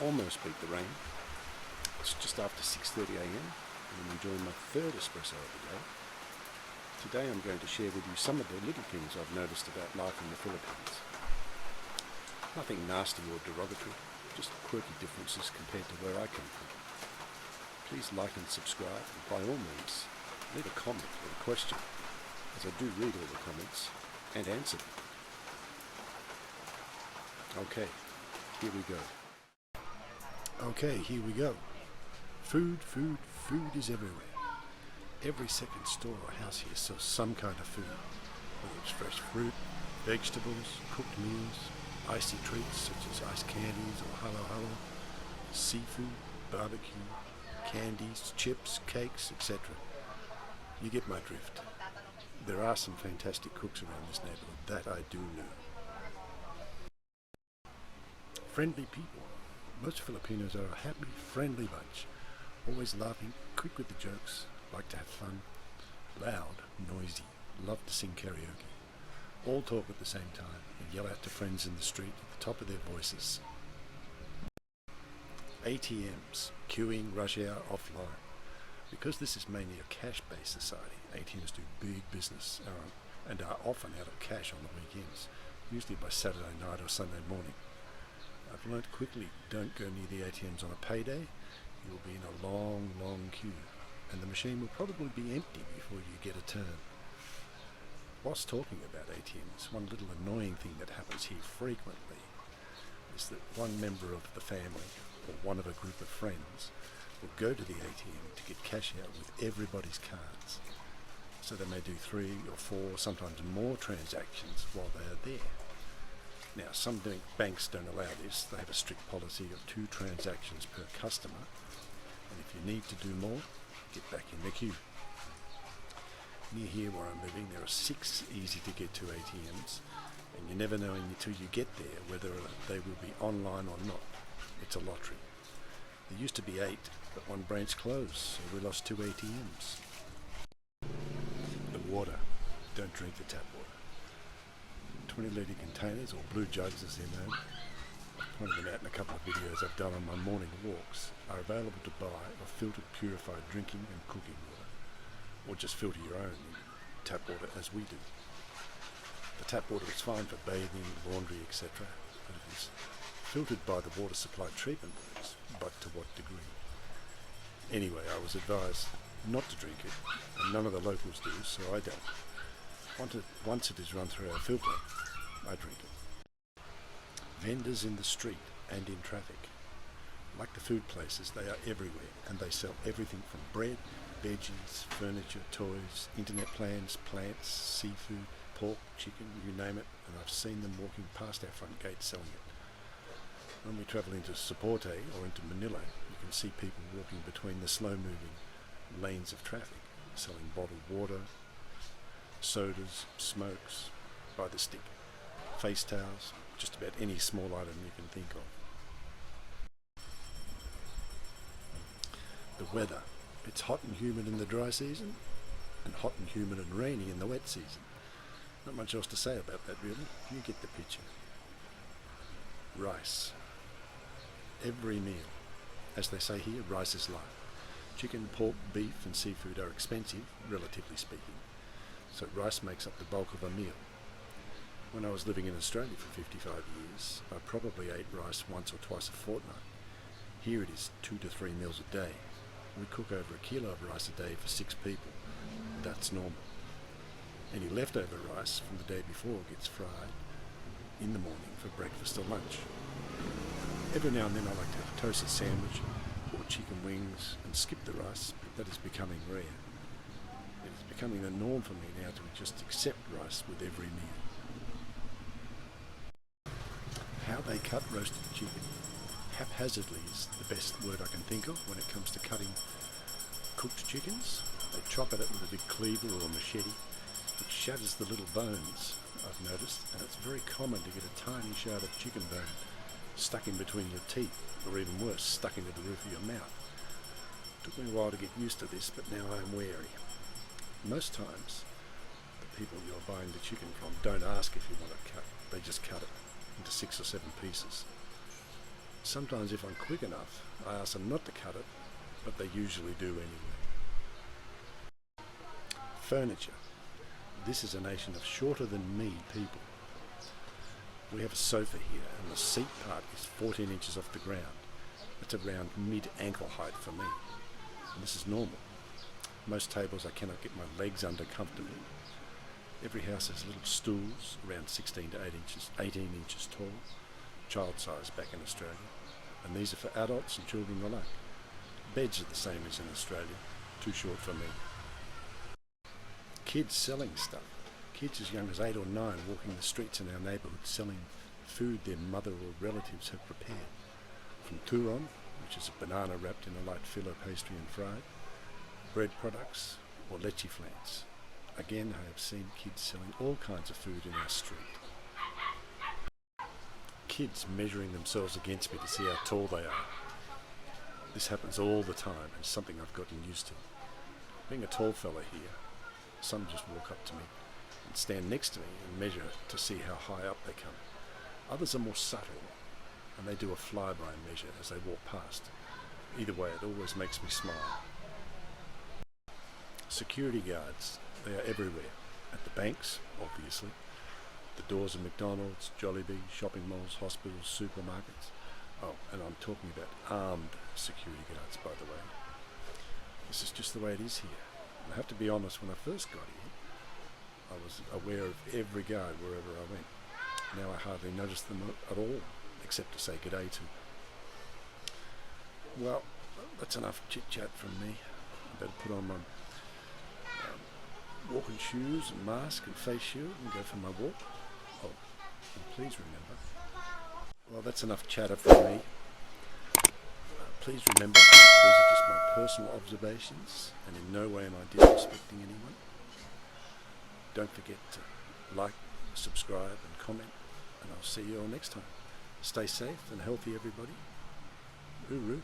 almost beat the rain. It's just after 6:30 a.m. and I'm enjoying my third espresso of the day. Today I'm going to share with you some of the little things I've noticed about life in the Philippines. Nothing nasty or derogatory, just quirky differences compared to where I come from. Please like and subscribe, and by all means, leave a comment or a question, as I do read all the comments and answer them. Okay, here we go. Food is everywhere. Every second store or house here sells some kind of food, whether it's fresh fruit, vegetables, cooked meals, icy treats such as ice candies or halo, seafood, barbecue, candies, chips, cakes, etc. You get my drift. There are some fantastic cooks around this neighbourhood, that I do know. Friendly people. Most Filipinos are a happy, friendly bunch, always laughing, quick with the jokes, like to have fun, loud, noisy, love to sing karaoke, all talk at the same time and yell out to friends in the street at the top of their voices. ATMs, queuing, rush hour, offline. Because this is mainly a cash-based society, ATMs do big business and are often out of cash on the weekends, usually by Saturday night or Sunday morning. I've learnt quickly, don't go near the ATMs on a payday. You'll be in a long, long queue, and the machine will probably be empty before you get a turn. Whilst talking about ATMs, one little annoying thing that happens here frequently is that one member of the family, or one of a group of friends, will go to the ATM to get cash out with everybody's cards. So they may do 3 or 4, sometimes more transactions while they are there. Now, some banks don't allow this. They have a strict policy of 2 transactions per customer, and if you need to do more, get back in the queue. Near here where I'm living, there are 6 easy-to-get-to ATMs, and you never know until you get there whether they will be online or not. It's a lottery. There used to be 8, but one branch closed, so we lost 2 ATMs. The water. Don't drink the tap water. 20-litre containers, or blue jugs as they're known, I've pointed them out in a couple of videos I've done on my morning walks, are available to buy or filtered purified drinking and cooking water, or just filter your own in tap water as we do. The tap water is fine for bathing, laundry, etc., but it is filtered by the water supply treatment works, but to what degree? Anyway, I was advised not to drink it, and none of the locals do, so I don't. Once it is run through our filter, I drink it. Vendors in the street and in traffic. Like the food places, they are everywhere, and they sell everything from bread, veggies, furniture, toys, internet plans, plants, seafood, pork, chicken, you name it, and I've seen them walking past our front gate selling it. When we travel into Sapote or into Manila, you can see people walking between the slow-moving lanes of traffic, selling bottled water, sodas, smokes, by the stick, face towels, just about any small item you can think of. The weather. It's hot and humid in the dry season, and hot and humid and rainy in the wet season. Not much else to say about that really, you get the picture. Rice. Every meal. As they say here, rice is life. Chicken, pork, beef and seafood are expensive, relatively speaking, so rice makes up the bulk of a meal. When I was living in Australia for 55 years, I probably ate rice once or twice a fortnight. Here it is 2 to 3 meals a day. We cook over a kilo of rice a day for 6 people. That's normal. Any leftover rice from the day before gets fried in the morning for breakfast or lunch. Every now and then I like to have a toasted sandwich or chicken wings and skip the rice, but that is becoming rare. It is becoming the norm for me now to just accept rice with every meal. How they cut roasted chicken. Haphazardly is the best word I can think of when it comes to cutting cooked chickens. They chop at it with a big cleaver or a machete, which shatters the little bones, I've noticed, and it's very common to get a tiny shard of chicken bone stuck in between your teeth, or even worse, stuck into the roof of your mouth. It took me a while to get used to this, but now I am wary. Most times, the people you're buying the chicken from don't ask if you want it cut. They just cut it into 6 or 7 pieces. Sometimes if I'm quick enough, I ask them not to cut it, but they usually do anyway. Furniture. This is a nation of shorter than me people. We have a sofa here and the seat part is 14 inches off the ground. It's around mid-ankle height for me. And this is normal. Most tables I cannot get my legs under comfortably. Every house has little stools around 16 to 18 inches tall, child size back in Australia. And these are for adults and children alike. Beds are the same as in Australia, too short for me. Kids selling stuff. Kids as young as 8 or 9 walking the streets in our neighbourhood selling food their mother or relatives have prepared. From turon, which is a banana wrapped in a light filo pastry and fried, bread products, or leche flans. Again, I have seen kids selling all kinds of food in our street. Kids measuring themselves against me to see how tall they are. This happens all the time and something I've gotten used to. Being a tall fella here, some just walk up to me and stand next to me and measure to see how high up they come. Others are more subtle and they do a flyby measure as they walk past. Either way, it always makes me smile. Security guards, they are everywhere. At the banks, obviously. The doors of McDonald's, Jollibee, shopping malls, hospitals, supermarkets. Oh, and I'm talking about armed security guards, by the way. This is just the way it is here. And I have to be honest, when I first got here, I was aware of every guard wherever I went. Now I hardly notice them at all, except to say good day to. Well, that's enough chit-chat from me. I better put on my walking shoes and mask and face shield and go for my walk. Oh, and please remember. Well, that's enough chatter from me. Please remember, these are just my personal observations, and in no way am I disrespecting anyone. Don't forget to like, subscribe and comment, and I'll see you all next time. Stay safe and healthy, everybody. Ooroo.